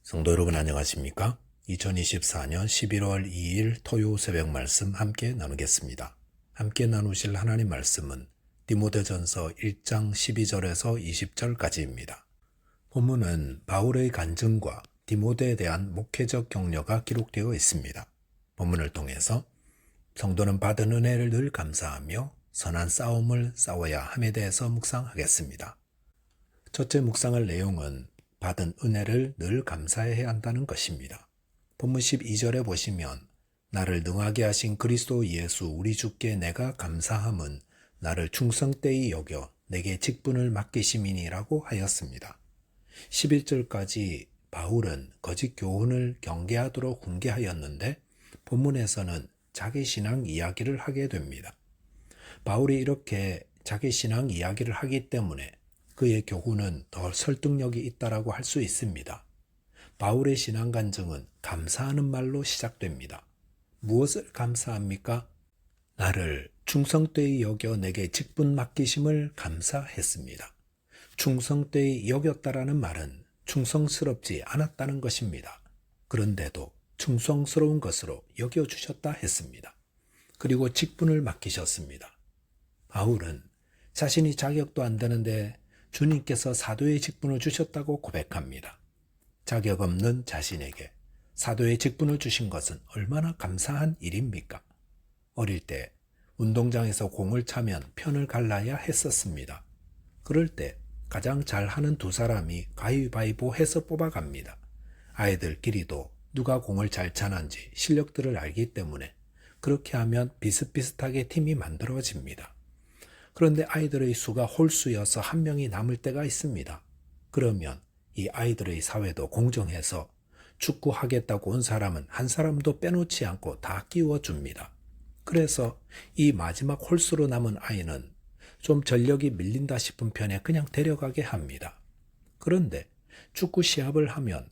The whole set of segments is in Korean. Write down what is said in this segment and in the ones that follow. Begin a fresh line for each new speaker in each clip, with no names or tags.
성도 여러분 안녕하십니까? 2024년 11월 2일 토요 새벽 말씀 함께 나누겠습니다. 함께 나누실 하나님 말씀은 디모데전서 1장 12절에서 20절까지입니다. 본문은 바울의 간증과 디모데에 대한 목회적 격려가 기록되어 있습니다. 본문을 통해서 성도는 받은 은혜를 늘 감사하며 선한 싸움을 싸워야 함에 대해서 묵상하겠습니다. 첫째 묵상할 내용은 받은 은혜를 늘 감사해야 한다는 것입니다. 본문 12절에 보시면 나를 능하게 하신 그리스도 예수 우리 주께 내가 감사함은 나를 충성되이 여겨 내게 직분을 맡기심이니라고 하였습니다. 11절까지 바울은 거짓 교훈을 경계하도록 훈계하였는데 본문에서는 자기 신앙 이야기를 하게 됩니다. 바울이 이렇게 자기 신앙 이야기를 하기 때문에 그의 교훈은 더 설득력이 있다라고 할 수 있습니다. 바울의 신앙 간증은 감사하는 말로 시작됩니다. 무엇을 감사합니까? 나를 충성되이 여겨 내게 직분 맡기심을 감사했습니다. 충성되이 여겼다라는 말은 충성스럽지 않았다는 것입니다. 그런데도 충성스러운 것으로 여겨주셨다 했습니다. 그리고 직분을 맡기셨습니다. 바울은 자신이 자격도 안 되는데 주님께서 사도의 직분을 주셨다고 고백합니다. 자격 없는 자신에게 사도의 직분을 주신 것은 얼마나 감사한 일입니까? 어릴 때 운동장에서 공을 차면 편을 갈라야 했었습니다. 그럴 때 가장 잘하는 두 사람이 가위바위보 해서 뽑아갑니다. 아이들끼리도 누가 공을 잘 차는지 실력들을 알기 때문에 그렇게 하면 비슷비슷하게 팀이 만들어집니다. 그런데 아이들의 수가 홀수여서 한 명이 남을 때가 있습니다. 그러면 이 아이들의 사회도 공정해서 축구하겠다고 온 사람은 한 사람도 빼놓지 않고 다 끼워줍니다. 그래서 이 마지막 홀수로 남은 아이는 좀 전력이 밀린다 싶은 편에 그냥 데려가게 합니다. 그런데 축구 시합을 하면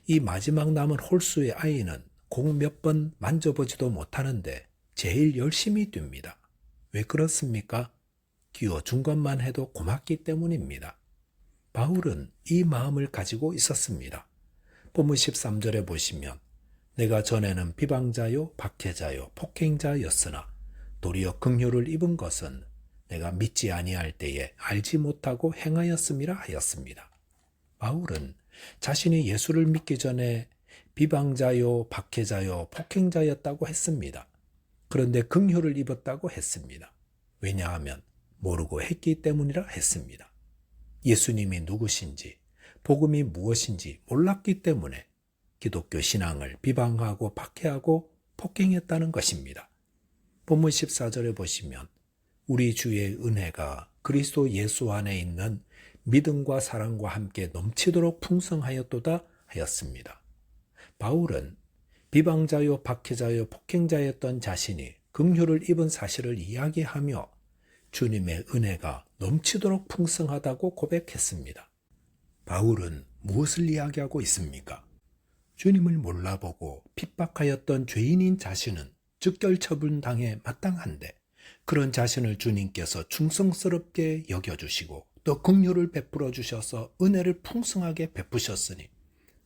이 마지막 남은 홀수의 아이는 공 몇 번 만져보지도 못하는데 제일 열심히 뜁니다. 왜 그렇습니까? 끼워준 것만 해도 고맙기 때문입니다. 바울은 이 마음을 가지고 있었습니다. 본문 13절에 보시면 내가 전에는 비방자요 박해자요 폭행자였으나 도리어 긍휼을 입은 것은 내가 믿지 아니할 때에 알지 못하고 행하였음이라 하였습니다. 바울은 자신이 예수를 믿기 전에 비방자요 박해자요 폭행자였다고 했습니다. 그런데 긍휼을 입었다고 했습니다. 왜냐하면 모르고 했기 때문이라 했습니다. 예수님이 누구신지, 복음이 무엇인지 몰랐기 때문에 기독교 신앙을 비방하고 박해하고 폭행했다는 것입니다. 본문 14절에 보시면 우리 주의 은혜가 그리스도 예수 안에 있는 믿음과 사랑과 함께 넘치도록 풍성하였도다 하였습니다. 바울은 비방자요 박해자요 폭행자였던 자신이 긍휼을 입은 사실을 이야기하며 주님의 은혜가 넘치도록 풍성하다고 고백했습니다. 바울은 무엇을 이야기하고 있습니까? 주님을 몰라보고 핍박하였던 죄인인 자신은 즉결처분당해 마땅한데 그런 자신을 주님께서 충성스럽게 여겨주시고 또 긍휼을 베풀어 주셔서 은혜를 풍성하게 베푸셨으니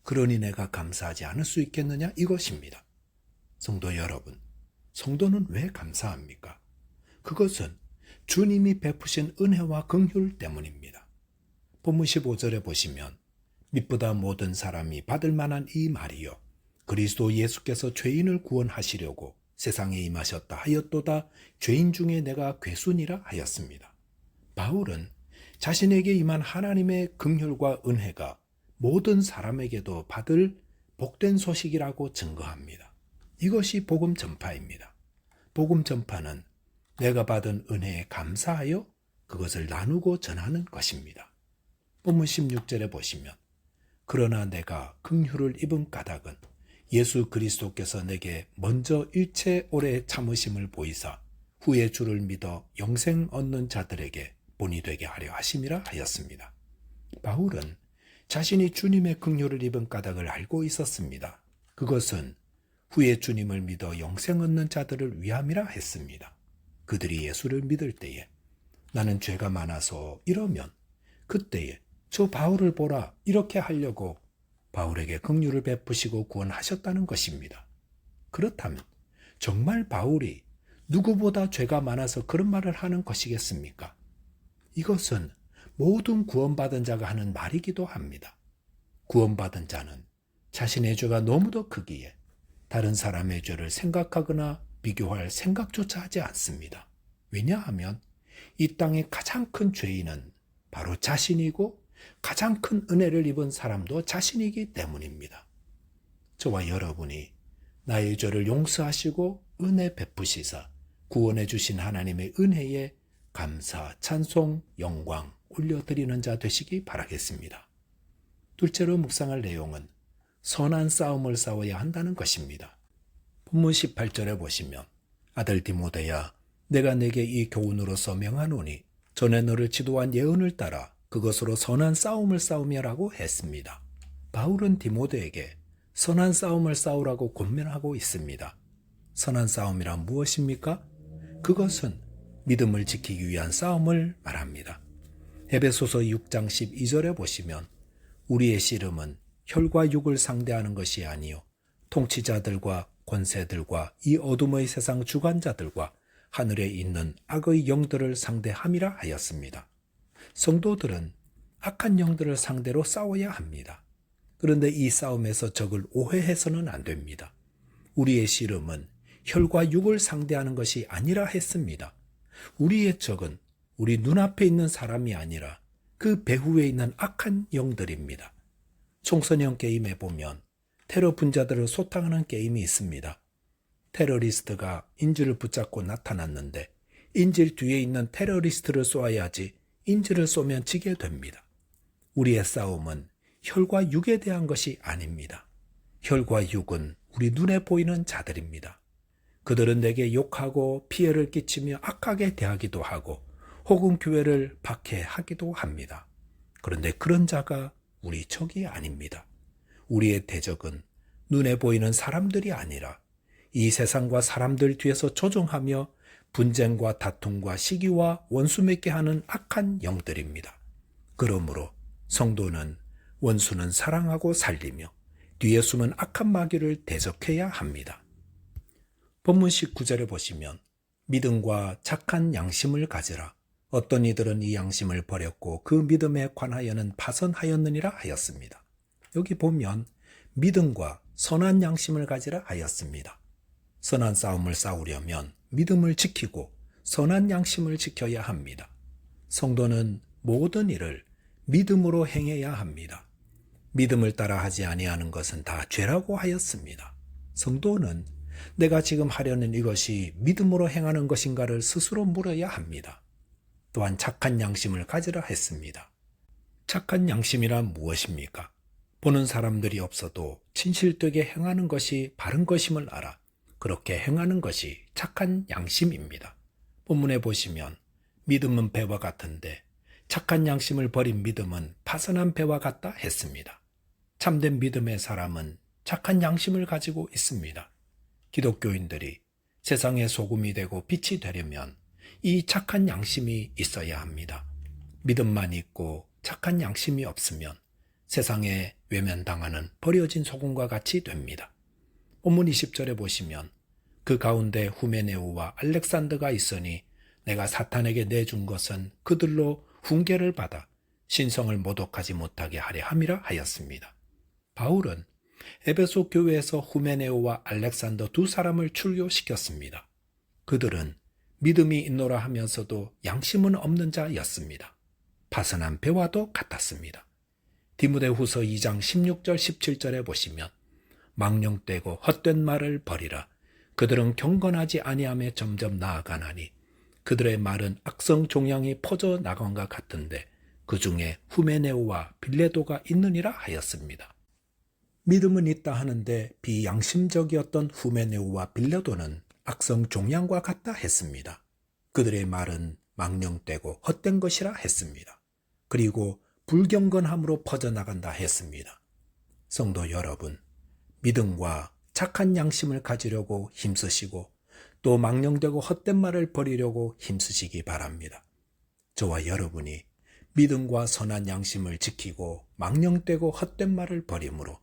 그러니 내가 감사하지 않을 수 있겠느냐 이것입니다. 성도 여러분, 성도는 왜 감사합니까? 그것은 주님이 베푸신 은혜와 긍휼 때문입니다. 본문 15절에 보시면 믿보다 모든 사람이 받을 만한 이 말이요 그리스도 예수께서 죄인을 구원하시려고 세상에 임하셨다 하였도다 죄인 중에 내가 괴순이라 하였습니다. 바울은 자신에게 임한 하나님의 긍휼과 은혜가 모든 사람에게도 받을 복된 소식이라고 증거합니다. 이것이 복음 전파입니다. 복음 전파는 내가 받은 은혜에 감사하여 그것을 나누고 전하는 것입니다. 본문 16절에 보시면 그러나 내가 긍휼을 입은 까닭은 예수 그리스도께서 내게 먼저 일체 오래 참으심을 보이사 후에 주를 믿어 영생 얻는 자들에게 본이 되게 하려 하심이라 하였습니다. 바울은 자신이 주님의 긍휼을 입은 까닭을 알고 있었습니다. 그것은 후에 주님을 믿어 영생 얻는 자들을 위함이라 했습니다. 그들이 예수를 믿을 때에 나는 죄가 많아서 이러면 그때에 저 바울을 보라 이렇게 하려고 바울에게 긍휼을 베푸시고 구원하셨다는 것입니다. 그렇다면 정말 바울이 누구보다 죄가 많아서 그런 말을 하는 것이겠습니까? 이것은 모든 구원받은 자가 하는 말이기도 합니다. 구원받은 자는 자신의 죄가 너무도 크기에 다른 사람의 죄를 생각하거나 비교할 생각조차 하지 않습니다. 왜냐하면 이 땅의 가장 큰 죄인은 바로 자신이고 가장 큰 은혜를 입은 사람도 자신이기 때문입니다. 저와 여러분이 나의 죄를 용서하시고 은혜 베푸시사 구원해 주신 하나님의 은혜에 감사, 찬송, 영광 올려드리는 자 되시기 바라겠습니다. 둘째로 묵상할 내용은 선한 싸움을 싸워야 한다는 것입니다. 본문 18절에 보시면 아들 디모데야 내가 내게 이 교훈으로서 명하노니 전에 너를 지도한 예언을 따라 그것으로 선한 싸움을 싸우며라고 했습니다. 바울은 디모데에게 선한 싸움을 싸우라고 권면하고 있습니다. 선한 싸움이란 무엇입니까? 그것은 믿음을 지키기 위한 싸움을 말합니다. 에베소서 6장 12절에 보시면 우리의 씨름은 혈과 육을 상대하는 것이 아니요 통치자들과 권세들과 이 어둠의 세상 주관자들과 하늘에 있는 악의 영들을 상대함이라 하였습니다. 성도들은 악한 영들을 상대로 싸워야 합니다. 그런데 이 싸움에서 적을 오해해서는 안 됩니다. 우리의 씨름은 혈과 육을 상대하는 것이 아니라 했습니다. 우리의 적은 우리 눈앞에 있는 사람이 아니라 그 배후에 있는 악한 영들입니다. 청소년 게임에 보면 테러 분자들을 소탕하는 게임이 있습니다. 테러리스트가 인질을 붙잡고 나타났는데 인질 뒤에 있는 테러리스트를 쏘아야지 인질을 쏘면 지게 됩니다. 우리의 싸움은 혈과 육에 대한 것이 아닙니다. 혈과 육은 우리 눈에 보이는 자들입니다. 그들은 내게 욕하고 피해를 끼치며 악하게 대하기도 하고 혹은 교회를 박해하기도 합니다. 그런데 그런 자가 우리 적이 아닙니다. 우리의 대적은 눈에 보이는 사람들이 아니라 이 세상과 사람들 뒤에서 조종하며 분쟁과 다툼과 시기와 원수 맺게 하는 악한 영들입니다. 그러므로 성도는 원수는 사랑하고 살리며 뒤에 숨은 악한 마귀를 대적해야 합니다. 본문 19절에 보시면 믿음과 착한 양심을 가지라. 어떤 이들은 이 양심을 버렸고 그 믿음에 관하여는 파선하였느니라 하였습니다. 여기 보면 믿음과 선한 양심을 가지라 하였습니다. 선한 싸움을 싸우려면 믿음을 지키고 선한 양심을 지켜야 합니다. 성도는 모든 일을 믿음으로 행해야 합니다. 믿음을 따라 하지 아니하는 것은 다 죄라고 하였습니다. 성도는 내가 지금 하려는 이것이 믿음으로 행하는 것인가를 스스로 물어야 합니다. 또한 착한 양심을 가지라 했습니다. 착한 양심이란 무엇입니까? 보는 사람들이 없어도 진실되게 행하는 것이 바른 것임을 알아 그렇게 행하는 것이 착한 양심입니다. 본문에 보시면 믿음은 배와 같은데 착한 양심을 버린 믿음은 파선한 배와 같다 했습니다. 참된 믿음의 사람은 착한 양심을 가지고 있습니다. 기독교인들이 세상의 소금이 되고 빛이 되려면 이 착한 양심이 있어야 합니다. 믿음만 있고 착한 양심이 없으면 세상에 외면당하는 버려진 소금과 같이 됩니다. 본문 20절에 보시면 그 가운데 후메네오와 알렉산더가 있으니 내가 사탄에게 내준 것은 그들로 훈계를 받아 신성을 모독하지 못하게 하려 함이라 하였습니다. 바울은 에베소 교회에서 후메네오와 알렉산더 두 사람을 출교시켰습니다. 그들은 믿음이 있노라 하면서도 양심은 없는 자였습니다. 파선한 배와도 같았습니다. 디모데후서 2장 16절 17절에 보시면 망령되고 헛된 말을 버리라. 그들은 경건하지 아니함에 점점 나아가나니 그들의 말은 악성 종양이 퍼져 나간과 같은데 그 중에 후메네오와 빌레도가 있느니라 하였습니다. 믿음은 있다 하는데 비양심적이었던 후메네오와 빌레도는 악성 종양과 같다 했습니다. 그들의 말은 망령되고 헛된 것이라 했습니다. 그리고 불경건함으로 퍼져나간다 했습니다. 성도 여러분, 믿음과 착한 양심을 가지려고 힘쓰시고 또 망령되고 헛된 말을 버리려고 힘쓰시기 바랍니다. 저와 여러분이 믿음과 선한 양심을 지키고 망령되고 헛된 말을 버림으로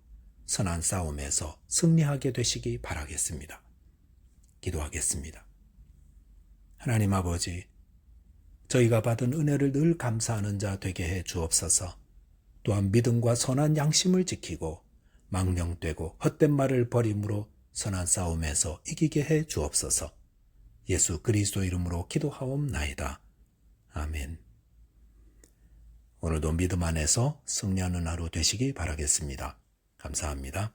선한 싸움에서 승리하게 되시기 바라겠습니다. 기도하겠습니다. 하나님 아버지, 저희가 받은 은혜를 늘 감사하는 자 되게 해 주옵소서. 또한 믿음과 선한 양심을 지키고 망령되고 헛된 말을 버림으로 선한 싸움에서 이기게 해 주옵소서. 예수 그리스도 이름으로 기도하옵나이다. 아멘. 오늘도 믿음 안에서 승리하는 하루 되시기 바라겠습니다. 감사합니다.